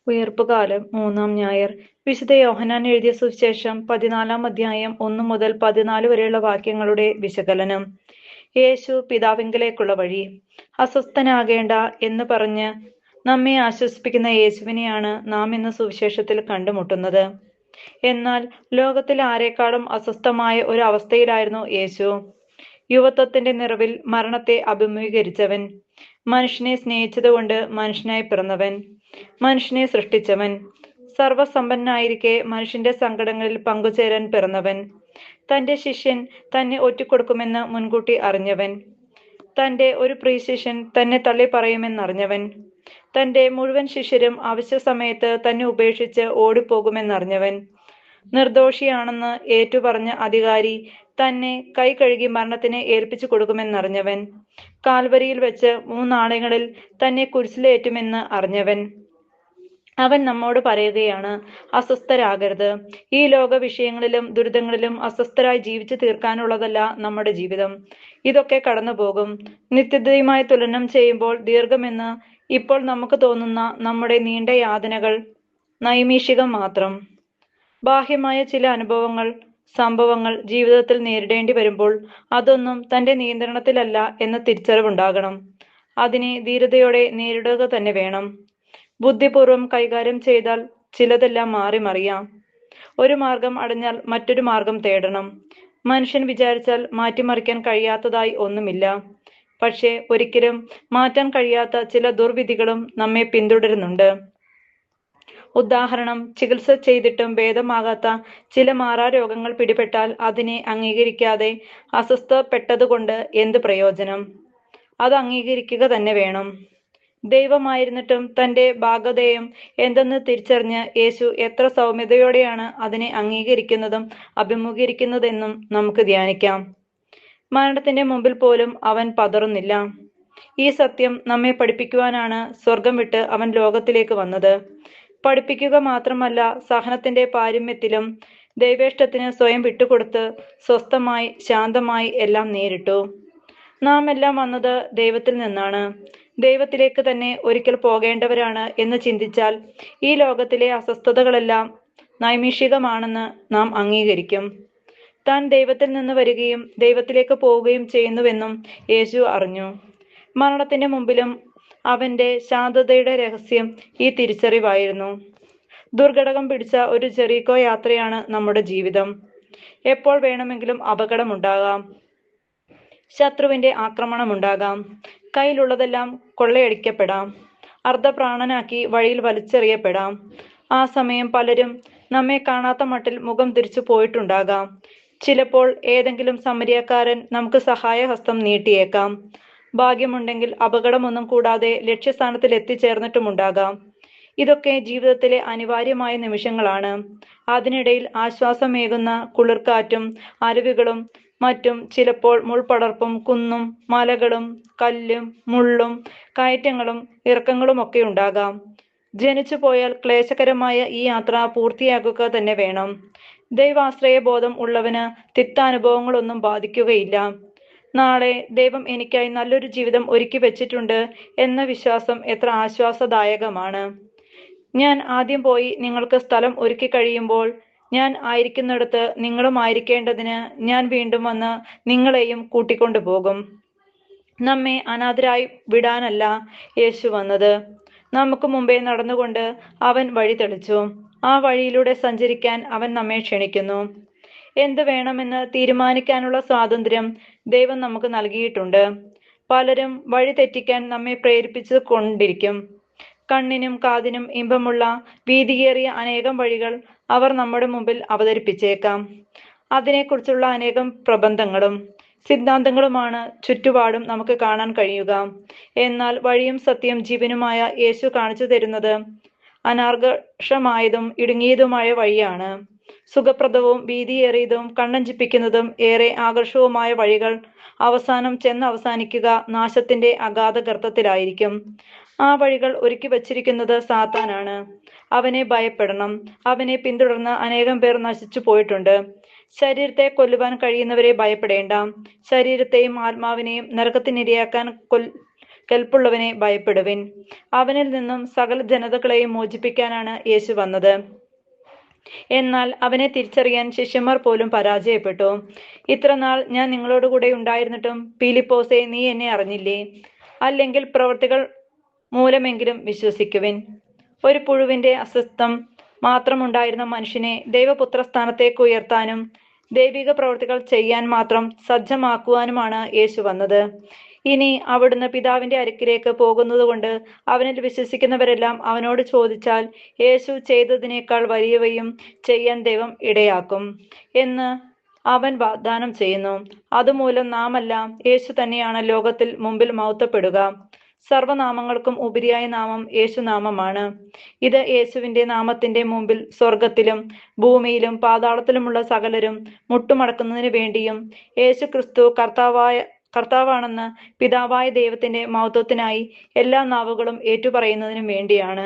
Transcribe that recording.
ഉയിർപ്പുകാലം 3-ാം ഞായർ. വിശുദ്ധ യോഹന്നാൻ എഴുതിയ സുവിശേഷം 14-ാം അധ്യായം 1 മുതൽ 14 വരെയുള്ള വാക്യങ്ങളുടെ വിശകലനം. യേശു പിതാവിങ്കലേക്കുള്ള വഴി. അസ്വസ്ഥനാകേണ്ട എന്ന് പറഞ്ഞ് നമ്മെ ആശ്വസിപ്പിക്കുന്ന യേശുവിനെയാണ് നാം ഇന്ന് സുവിശേഷത്തിൽ കണ്ടുമുട്ടുന്നത്. എന്നാൽ ലോകത്തിൽ ആരെക്കാളും അസ്വസ്ഥമായ ഒരു അവസ്ഥയിലായിരുന്നു യേശു. യുവത്വത്തിന്റെ നിറവിൽ മരണത്തെ അഭിമുഖീകരിച്ചവൻ, മനുഷ്യനെ സ്നേഹിച്ചതുകൊണ്ട് മനുഷ്യനായി പിറന്നവൻ, മനുഷ്യനെ സൃഷ്ടിച്ചവൻ, സർവസമ്പന്നനായിരിക്കെ മനുഷ്യന്റെ സങ്കടങ്ങളിൽ പങ്കുചേരാൻ പിറന്നവൻ, തന്റെ ശിഷ്യൻ തന്നെ ഒറ്റിക്കൊടുക്കുമെന്ന് മുൻകൂട്ടി അറിഞ്ഞവൻ, തന്റെ ഒരു പ്രിയ ശിഷ്യൻ തന്നെ തള്ളി പറയുമെന്നറിഞ്ഞവൻ, തന്റെ മുഴുവൻ ശിഷ്യരും അവശ്യ സമയത്ത് തന്നെ ഉപേക്ഷിച്ച് ഓടിപ്പോകുമെന്നറിഞ്ഞവൻ, നിർദോഷിയാണെന്ന് ഏറ്റുപറഞ്ഞ അധികാരി തന്നെ കൈ കഴുകി മരണത്തിന് ഏൽപ്പിച്ചു കൊടുക്കുമെന്നറിഞ്ഞവൻ, കാൽവരിയിൽ വെച്ച് 3 നാളുകളിൽ തന്നെ കുരിശിലേറ്റുമെന്ന് അറിഞ്ഞവൻ. അവൻ നമ്മോട് പറയുകയാണ്, അസ്വസ്ഥരാകരുത്. ഈ ലോക വിഷയങ്ങളിലും ദുരിതങ്ങളിലും അസ്വസ്ഥരായി ജീവിച്ചു തീർക്കാനുള്ളതല്ല നമ്മുടെ ജീവിതം. ഇതൊക്കെ കടന്നുപോകും. നിത്യതയുമായി തുലനം ചെയ്യുമ്പോൾ ദീർഘമെന്ന് ഇപ്പോൾ നമുക്ക് തോന്നുന്ന നമ്മുടെ നീണ്ട യാതനകൾ നൈമിഷികം മാത്രം. ബാഹ്യമായ ചില അനുഭവങ്ങൾ, സംഭവങ്ങൾ ജീവിതത്തിൽ നേരിടേണ്ടി വരുമ്പോൾ അതൊന്നും തന്റെ നിയന്ത്രണത്തിലല്ല എന്ന തിരിച്ചറിവുണ്ടാകണം. അതിനെ ധീരതയോടെ നേരിടുക തന്നെ വേണം. ബുദ്ധിപൂർവം കൈകാര്യം ചെയ്താൽ ചിലതെല്ലാം മാറി മറിയാം. ഒരു മാർഗം അടഞ്ഞാൽ മറ്റൊരു മാർഗം തേടണം. മനുഷ്യൻ വിചാരിച്ചാൽ മാറ്റിമറിക്കാൻ കഴിയാത്തതായി ഒന്നുമില്ല. പക്ഷേ ഒരിക്കലും മാറ്റാൻ കഴിയാത്ത ചില ദുർവിധികളും നമ്മെ പിന്തുടരുന്നുണ്ട്. ഉദാഹരണം, ചികിത്സ ചെയ്തിട്ടും ഭേദമാകാത്ത ചില മാറാരോഗങ്ങൾ പിടിപെട്ടാൽ അതിനെ അംഗീകരിക്കാതെ അസ്വസ്ഥപ്പെട്ടതുകൊണ്ട് എന്ത് പ്രയോജനം? അത് അംഗീകരിക്കുക തന്നെ വേണം. ദൈവമായിരുന്നിട്ടും തന്റെ ഭാഗധേയം എന്തെന്ന് തിരിച്ചറിഞ്ഞ് യേശു എത്ര സൗമ്യതയോടെയാണ് അതിനെ അംഗീകരിക്കുന്നതും അഭിമുഖീകരിക്കുന്നതെന്നും നമുക്ക് ധ്യാനിക്കാം. മരണത്തിന്റെ മുമ്പിൽ പോലും അവൻ പതറുന്നില്ല. ഈ സത്യം നമ്മെ പഠിപ്പിക്കുവാനാണ് സ്വർഗം വിട്ട് അവൻ ലോകത്തിലേക്ക് വന്നത്. പഠിപ്പിക്കുക മാത്രമല്ല, സഹനത്തിന്റെ പാരമ്യത്തിലും ദൈവേഷ്ടത്തിന് സ്വയം വിട്ടുകൊടുത്ത് സ്വസ്ഥമായി ശാന്തമായി എല്ലാം നേരിട്ടു. നാം എല്ലാം വന്നത് ദൈവത്തിൽ നിന്നാണ്, ദൈവത്തിലേക്ക് തന്നെ ഒരിക്കൽ പോകേണ്ടവരാണ് എന്ന് ചിന്തിച്ചാൽ ഈ ലോകത്തിലെ അസ്വസ്ഥതകളെല്ലാം നൈമിഷികമാണെന്ന് നാം അംഗീകരിക്കും. താൻ ദൈവത്തിൽ നിന്ന് വരികയും ദൈവത്തിലേക്ക് പോവുകയും ചെയ്യുന്നുവെന്നും യേശു അറിഞ്ഞു. മരണത്തിന്റെ മുമ്പിലും അവന്റെ ശാന്തതയുടെ രഹസ്യം ഈ തിരിച്ചറിവായിരുന്നു. ദുർഘടകം പിടിച്ച ഒരു ജെറീക്കോ യാത്രയാണ് നമ്മുടെ ജീവിതം. എപ്പോൾ വേണമെങ്കിലും അപകടമുണ്ടാകാം, ശത്രുവിന്റെ ആക്രമണമുണ്ടാകാം, കയ്യിലുള്ളതെല്ലാം കൊള്ളയടിക്കപ്പെടാം, അർദ്ധപ്രാണനാക്കി വഴിയിൽ വലിച്ചെറിയപ്പെടാം. ആ സമയം പലരും നമ്മെ കാണാത്ത മട്ടിൽ മുഖം തിരിച്ചു പോയിട്ടുണ്ടാകാം. ചിലപ്പോൾ ഏതെങ്കിലും സമരിയക്കാരൻ നമുക്ക് സഹായഹസ്തം നീട്ടിയേക്കാം. ഭാഗ്യമുണ്ടെങ്കിൽ അപകടമൊന്നും കൂടാതെ ലക്ഷ്യസ്ഥാനത്തിൽ എത്തിച്ചേർന്നിട്ടുമുണ്ടാകാം. ഇതൊക്കെ ജീവിതത്തിലെ അനിവാര്യമായ നിമിഷങ്ങളാണ്. അതിനിടയിൽ ആശ്വാസമേകുന്ന കുളിർക്കാറ്റും അരുവികളും മറ്റും, ചിലപ്പോൾ മുൾപടർപ്പും കുന്നും മലകളും കല്ലും മുള്ളും കയറ്റങ്ങളും ഇറക്കങ്ങളുമൊക്കെ ഉണ്ടാകാം. ജനിച്ചു പോയാൽ ക്ലേശകരമായ ഈ യാത്ര പൂർത്തിയാക്കുക തന്നെ വേണം. ദൈവാശ്രയ ബോധം ഉള്ളവന് തിക്താനുഭവങ്ങളൊന്നും ബാധിക്കുകയില്ല. നാളെ ദൈവം എനിക്കായി നല്ലൊരു ജീവിതം ഒരുക്കി വെച്ചിട്ടുണ്ട് എന്ന വിശ്വാസം എത്ര ആശ്വാസദായകമാണ്. ഞാൻ ആദ്യം പോയി നിങ്ങൾക്ക് സ്ഥലം ഒരുക്കി കഴിയുമ്പോൾ ഞാൻ ആയിരിക്കുന്നിടത്ത് നിങ്ങളും ആയിരിക്കേണ്ടതിന് ഞാൻ വീണ്ടും വന്ന് നിങ്ങളെയും കൂട്ടിക്കൊണ്ടുപോകും. നമ്മെ അനാഥരായി വിടാനല്ല യേശു വന്നത്. നമുക്ക് മുമ്പേ നടന്നുകൊണ്ട് അവൻ വഴി തെളിച്ചു. ആ വഴിയിലൂടെ സഞ്ചരിക്കാൻ അവൻ നമ്മെ ക്ഷണിക്കുന്നു. എന്ത് വേണമെന്ന് തീരുമാനിക്കാനുള്ള സ്വാതന്ത്ര്യം ദൈവം നമുക്ക് നൽകിയിട്ടുണ്ട്. പലരും വഴി തെറ്റിക്കാൻ നമ്മെ പ്രേരിപ്പിച്ചു കൊണ്ടിരിക്കും. കണ്ണിനും കാതിനും ഇമ്പമുള്ള വീതിയേറിയ അനേകം വഴികൾ അവർ നമ്മുടെ മുമ്പിൽ അവതരിപ്പിച്ചേക്കാം. അതിനെക്കുറിച്ചുള്ള അനേകം പ്രബന്ധങ്ങളും സിദ്ധാന്തങ്ങളുമാണ് ചുറ്റുപാടും നമുക്ക് കാണാൻ കഴിയുക. എന്നാൽ വഴിയും സത്യം ജീവനുമായ യേശു കാണിച്ചു തരുന്നത് അനാർഘഷമായതും ഇടുങ്ങിയതുമായ വഴിയാണ്. സുഖപ്രദവും വീതിയേറിയതും കണ്ണഞ്ചിപ്പിക്കുന്നതും ഏറെ ആകർഷകവുമായ വഴികൾ അവസാനം അവസാനിക്കുക നാശത്തിന്റെ അഗാധ ഗർത്തത്തിലായിരിക്കും. ആ വഴികൾ ഒരുക്കി വച്ചിരിക്കുന്നത് സാത്താനാണ്. അവനെ ഭയപ്പെടണം. അവനെ പിന്തുടർന്ന് അനേകം പേർ നശിച്ചു പോയിട്ടുണ്ട്. ശരീരത്തെ കൊല്ലുവാൻ കഴിയുന്നവരെ ഭയപ്പെടേണ്ട. ശരീരത്തെയും ആത്മാവിനെയും നരകത്തിനിരയാക്കാൻ കെൽപ്പുള്ളവനെ ഭയപ്പെടുവിൻ. അവനിൽ നിന്നും സകല ജനതകളെയും മോചിപ്പിക്കാനാണ് യേശു വന്നത്. എന്നാൽ അവനെ തിരിച്ചറിയാൻ ശിഷ്യന്മാർ പോലും പരാജയപ്പെട്ടു. ഇത്രനാൾ ഞാൻ നിങ്ങളോടുകൂടെ ഉണ്ടായിരുന്നിട്ടും പീലിപ്പോസേ, നീ എന്നെ അറിഞ്ഞില്ലേ? അല്ലെങ്കിൽ പ്രവൃത്തികൾ മൂലമെങ്കിലും വിശ്വസിക്കുവിൻ. ഒരു പുഴുവിന്റെ അസ്തിത്വം മാത്രമുണ്ടായിരുന്ന മനുഷ്യനെ ദൈവപുത്രസ്ഥാനത്തേക്ക് ഉയർത്താനും ദൈവിക പ്രവൃത്തികൾ ചെയ്യാൻ മാത്രം സജ്ജമാക്കുവാനുമാണ് യേശു വന്നത്. ഇനി അവിടുന്ന് പിതാവിന്റെ അടുക്കിലേക്ക് പോകുന്നതുകൊണ്ട് അവനിൽ വിശ്വസിക്കുന്നവരെല്ലാം അവനോട് ചോദിച്ചാൽ യേശു ചെയ്തതിനേക്കാൾ വലിയവയും ചെയ്യാൻ ദൈവം ഇടയാക്കും എന്ന് അവൻ വാഗ്ദാനം ചെയ്യുന്നു. അതുമൂലം നാമല്ല, യേശു തന്നെയാണ് ലോകത്തിൽ മുമ്പിൽ മഹത്വപ്പെടുക. സർവനാമങ്ങൾക്കും ഉപരിയായ നാമം യേശുനാമമാണ്. ഇത് യേശുവിന്റെ നാമത്തിന്റെ മുമ്പിൽ സ്വർഗത്തിലും ഭൂമിയിലും പാതാളത്തിലുമുള്ള സകലരും മുട്ടുമടക്കുന്നതിന് വേണ്ടിയും യേശു ക്രിസ്തു കർത്താവാണെന്ന് പിതാവായ ദൈവത്തിന്റെ മഹത്വത്തിനായി എല്ലാ നാവുകളും ഏറ്റുപറയുന്നതിനും വേണ്ടിയാണ്.